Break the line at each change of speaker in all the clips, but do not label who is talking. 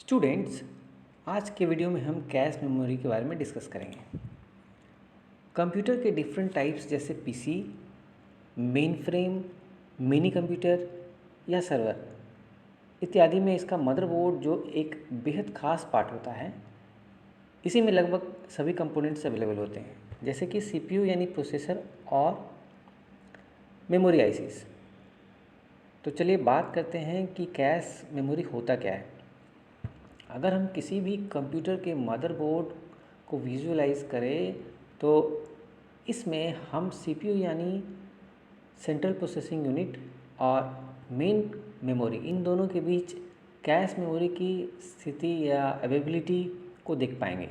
Students, आज के video में हम कैश मेमोरी के बारे में डिस्कस करेंगे। कंप्यूटर के डिफरेंट टाइप्स जैसे PC, main frame, mini computer या सर्वर इत्यादि में इसका मदरबोर्ड जो एक बेहद ख़ास पार्ट होता है, इसी में लगभग सभी कंपोनेंट्स अवेलेबल होते हैं, जैसे कि सीपीयू यानी प्रोसेसर और मेमोरी आईसीस। तो चलिए बात करते हैं कि कैश मेमोरी होता क्या है। अगर हम किसी भी कंप्यूटर के मदरबोर्ड को विजुअलाइज करें तो इसमें हम सीपीयू यानी सेंट्रल प्रोसेसिंग यूनिट और मेन मेमोरी इन दोनों के बीच कैश मेमोरी की स्थिति या अवेलेबिलिटी को देख पाएंगे।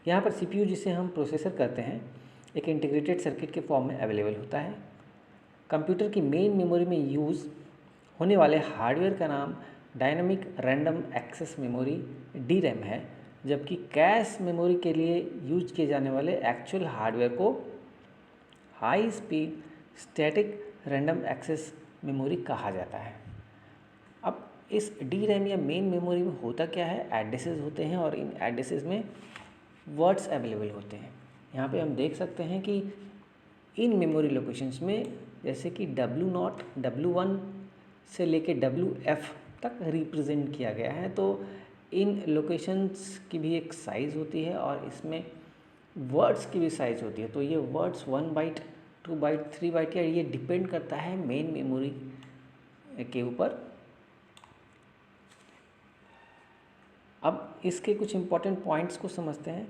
यहाँ पर सीपीयू जिसे हम प्रोसेसर कहते हैं एक इंटीग्रेटेड सर्किट के फॉर्म में अवेलेबल होता है। कंप्यूटर की मेन मेमोरी में यूज़ होने वाले हार्डवेयर का नाम dynamic random access memory DRAM है, जबकि कैश मेमोरी के लिए यूज किए जाने वाले एक्चुअल हार्डवेयर को high speed static random access memory कहा जाता है। अब इस DRAM या मेन मेमोरी में होता क्या है, एड्रेसेस होते हैं और इन एड्रेसेस में वर्ड्स अवेलेबल होते हैं। यहाँ पे हम देख सकते हैं कि इन मेमोरी लोकेशंस में जैसे कि W0, W1 से लेके WF तक रिप्रेजेंट किया गया है। तो इन लोकेशंस की भी एक साइज़ होती है और इसमें वर्ड्स की भी साइज़ होती है। तो ये वर्ड्स 1 बाइट, 2 बाइट, 3 बाइट या ये डिपेंड करता है मेन मेमोरी के ऊपर। अब इसके कुछ इम्पोर्टेंट पॉइंट्स को समझते हैं।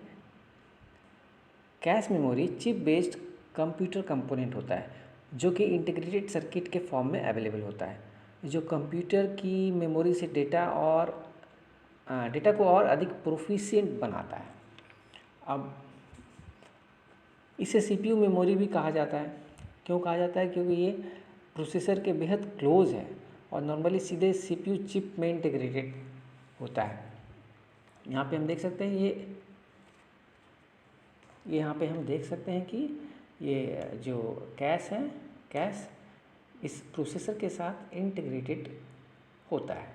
Cache memory chip based computer component होता है जो कि इंटीग्रेटेड सर्किट के फॉर्म में अवेलेबल होता है, जो कंप्यूटर की मेमोरी से डेटा को और अधिक प्रोफिशिएंट बनाता है। अब इसे सीपीयू मेमोरी भी कहा जाता है। क्यों कहा जाता है? क्योंकि ये प्रोसेसर के बेहद क्लोज है और नॉर्मली सीधे सीपीयू चिप में इंटीग्रेटेड होता है। यहाँ पे हम देख सकते हैं ये यहाँ पे हम देख सकते हैं कि ये जो कैश है, कैश इस प्रोसेसर के साथ इंटीग्रेटेड होता है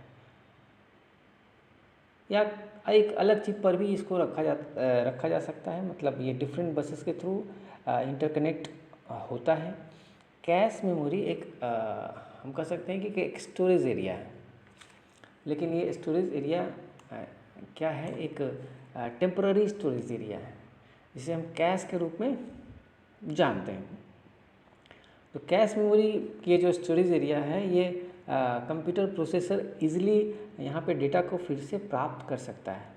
या एक अलग चिप पर भी इसको रखा जा सकता है। मतलब ये डिफरेंट बसेस के थ्रू इंटरकनेक्ट होता है। कैश मेमोरी एक हम कह सकते हैं कि एक स्टोरेज एरिया है, लेकिन ये स्टोरेज एरिया क्या है, एक टेम्पररी स्टोरेज एरिया है जिसे हम कैश के रूप में जानते हैं। तो कैश मेमोरी की जो स्टोरेज एरिया है ये कंप्यूटर प्रोसेसर इजीली यहाँ पे डेटा को फिर से प्राप्त कर सकता है।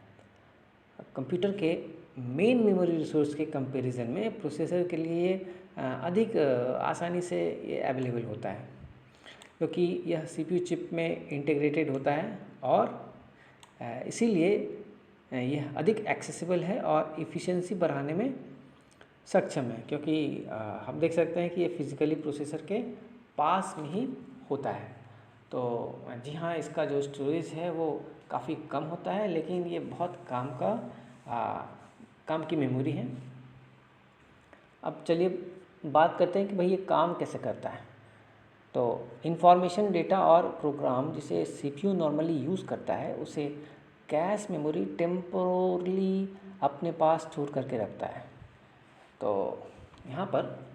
कंप्यूटर के मेन मेमोरी रिसोर्स के कंपैरिजन में प्रोसेसर के लिए अधिक आसानी से ये अवेलेबल होता है, क्योंकि यह सीपीयू चिप में इंटीग्रेटेड होता है और इसीलिए यह अधिक एक्सेसिबल है और इफ़िशियंसी बढ़ाने में सक्षम है, क्योंकि हम देख सकते हैं कि ये फिज़िकली प्रोसेसर के पास में ही होता है। तो जी हाँ, इसका जो स्टोरेज है वो काफ़ी कम होता है, लेकिन ये बहुत काम की मेमोरी है। अब चलिए बात करते हैं कि भाई ये काम कैसे करता है। तो इंफॉर्मेशन, डेटा और प्रोग्राम जिसे सीपीयू नॉर्मली यूज़ करता है उसे कैश मेमोरी टेम्पोरली अपने पास स्टोर करके रखता है। तो यहाँ पर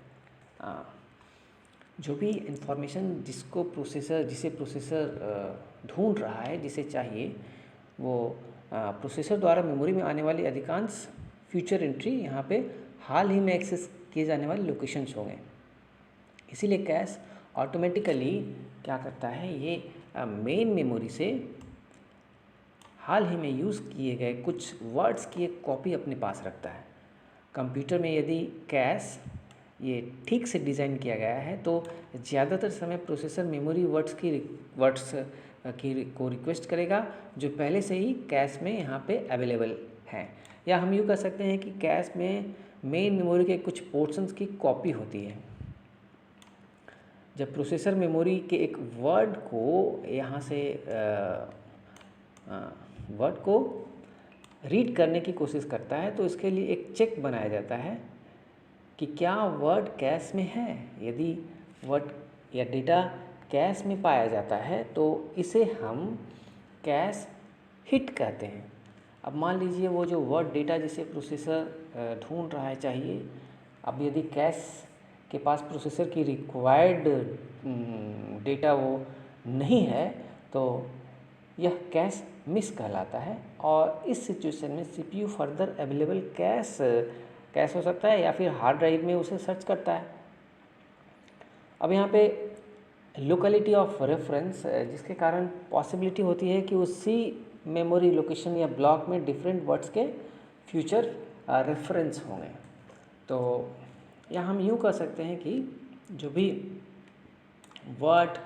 जो भी इंफॉर्मेशन जिसे प्रोसेसर ढूंढ रहा है, जिसे चाहिए, वो प्रोसेसर द्वारा मेमोरी में आने वाली अधिकांश फ्यूचर एंट्री यहाँ पे हाल ही में एक्सेस किए जाने वाले लोकेशंस होंगे। इसीलिए कैश ऑटोमेटिकली क्या करता है, ये मेन मेमोरी से हाल ही में यूज़ किए गए कुछ वर्ड्स की एक कॉपी अपने पास रखता है। कंप्यूटर में यदि कैश ये ठीक से डिज़ाइन किया गया है तो ज़्यादातर समय प्रोसेसर मेमोरी वर्ड्स को रिक्वेस्ट करेगा जो पहले से ही कैश में यहाँ पे अवेलेबल हैं। या हम यूँ कह सकते हैं कि कैश में मेन मेमोरी के कुछ पोर्शंस की कॉपी होती है। जब प्रोसेसर मेमोरी के एक वर्ड को यहाँ से वर्ड को रीड करने की कोशिश करता है तो इसके लिए एक चेक बनाया जाता है कि क्या वर्ड कैश में है। यदि वर्ड या डेटा कैश में पाया जाता है तो इसे हम कैश हिट कहते हैं। अब मान लीजिए वो जो वर्ड डेटा जिसे प्रोसेसर ढूंढ रहा है चाहिए, अब यदि कैश के पास प्रोसेसर की रिक्वायर्ड डेटा वो नहीं है तो यह कैश मिस कहलाता है। और इस सिचुएशन में सीपीयू फर्दर अवेलेबल कैश हो सकता है या फिर हार्ड ड्राइव में उसे सर्च करता है। अब यहाँ पे लोकेलिटी ऑफ रेफरेंस, जिसके कारण पॉसिबिलिटी होती है कि उसी मेमोरी लोकेशन या ब्लॉक में डिफरेंट वर्ड्स के फ्यूचर रेफरेंस होंगे। तो या हम यूँ कह सकते हैं कि जो भी वर्ड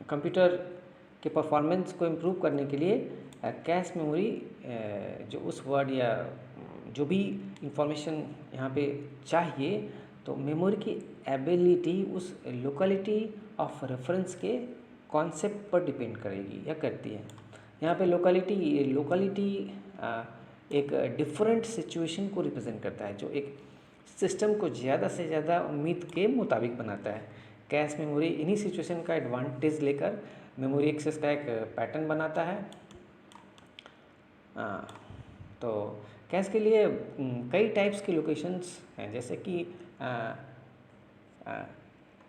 कंप्यूटर के परफॉर्मेंस को इम्प्रूव करने के लिए कैश मेमोरी जो उस वर्ड या जो भी इंफॉर्मेशन यहाँ पे चाहिए, तो मेमोरी की एबिलिटी उस लोकेलिटी ऑफ रेफरेंस के कॉन्सेप्ट पर डिपेंड करेगी या करती है। यहाँ पे लोकेलिटी एक डिफरेंट सिचुएशन को रिप्रेजेंट करता है जो एक सिस्टम को ज़्यादा से ज़्यादा उम्मीद के मुताबिक बनाता है। कैश मेमोरी इन्हीं सिचुएशन का एडवांटेज लेकर मेमोरी एक्सेस का एक पैटर्न बनाता है। तो कैश के लिए कई टाइप्स की लोकेशंस हैं, जैसे कि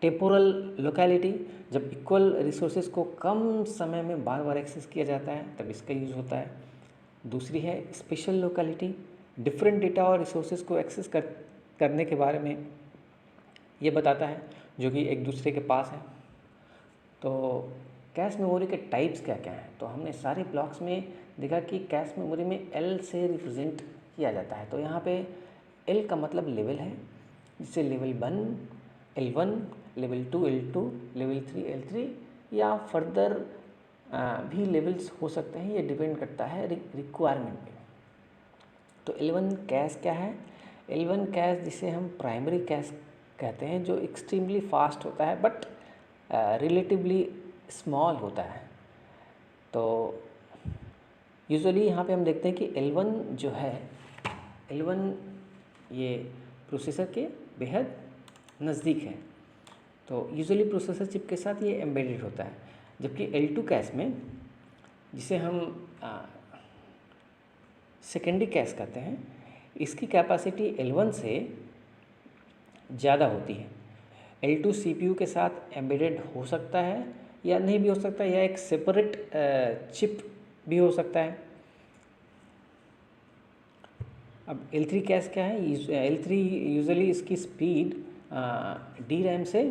टेम्पोरल लोकेलिटी, जब इक्वल रिसोर्सेज को कम समय में बार बार एक्सेस किया जाता है तब इसका यूज़ होता है। दूसरी है स्पेशल लोकेलिटी, डिफरेंट डेटा और रिसोर्सेज को एक्सेस करने के बारे में ये बताता है जो कि एक दूसरे के पास है। तो कैश मेमोरी के टाइप्स क्या क्या हैं, तो हमने सारे ब्लॉक्स में देखा कि कैश मेमोरी में एल से रिप्रेजेंट किया जाता है। तो यहाँ पे एल का मतलब लेवल है, जिससे level 1 L1, level 2 L2, level 3 L3 या फर्दर भी लेवल्स हो सकते हैं। ये डिपेंड करता है रिक्वायरमेंट पे। तो L1 कैश क्या है? L1 कैश जिसे हम प्राइमरी कैश कहते हैं, जो एक्सट्रीमली फास्ट होता है बट रिलेटिवली स्मॉल होता है। तो यूजुअली यहाँ पे हम देखते हैं कि L1 जो है, L1 ये प्रोसेसर के बेहद नज़दीक है। तो यूजुअली प्रोसेसर चिप के साथ ये एम्बेडेड होता है। जबकि L2 कैश में, जिसे हम सेकेंडरी कैश कहते हैं, इसकी कैपेसिटी L1 से ज़्यादा होती है। L2 CPU के साथ एम्बेडेड हो सकता है या नहीं भी हो सकता है, या एक सेपरेट चिप भी हो सकता है। अब L3 कैश क्या है? L3 यूजुअली इसकी स्पीड DRAM से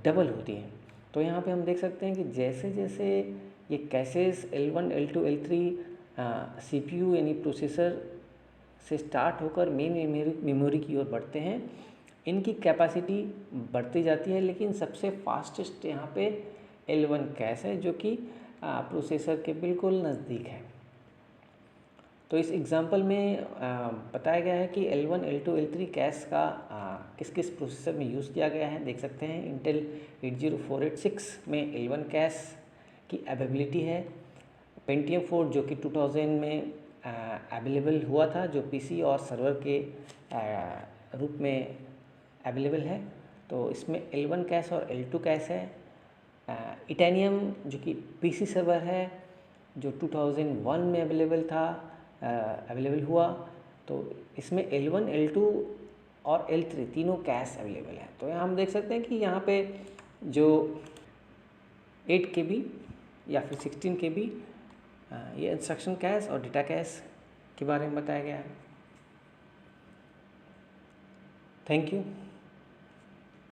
डबल होती है। तो यहाँ पे हम देख सकते हैं कि जैसे जैसे ये cases L1, L2, L3 CPU यानी प्रोसेसर से स्टार्ट होकर मेन मेमोरी की ओर बढ़ते हैं, इनकी कैपेसिटी बढ़ती जाती है। लेकिन सबसे फास्टेस्ट यहाँ पे L1 कैश है, जो कि प्रोसेसर के बिल्कुल नज़दीक है। तो इस एग्जांपल में बताया गया है कि L1, L2, L3 कैश का किस किस प्रोसेसर में यूज़ किया गया है। देख सकते हैं इंटेल 80486 में L1 कैश की अवेलेबिलिटी है। पेंटियम 4 जो कि 2000 में अवेलेबल हुआ था, जो पीसी और सर्वर के रूप में अवेलेबल है। तो इसमें L1 कैश और L2 कैश है। इटानियम जो कि पीसी सर्वर है, जो 2001 में अवेलेबल हुआ, तो इसमें L1, L2 और L3 तीनों कैश अवेलेबल है। तो यहाँ हम देख सकते हैं कि यहाँ पे जो 8 KB या फिर 16 KB ये इंस्ट्रक्शन कैश और डेटा कैश के बारे में बताया गया है। Thank you.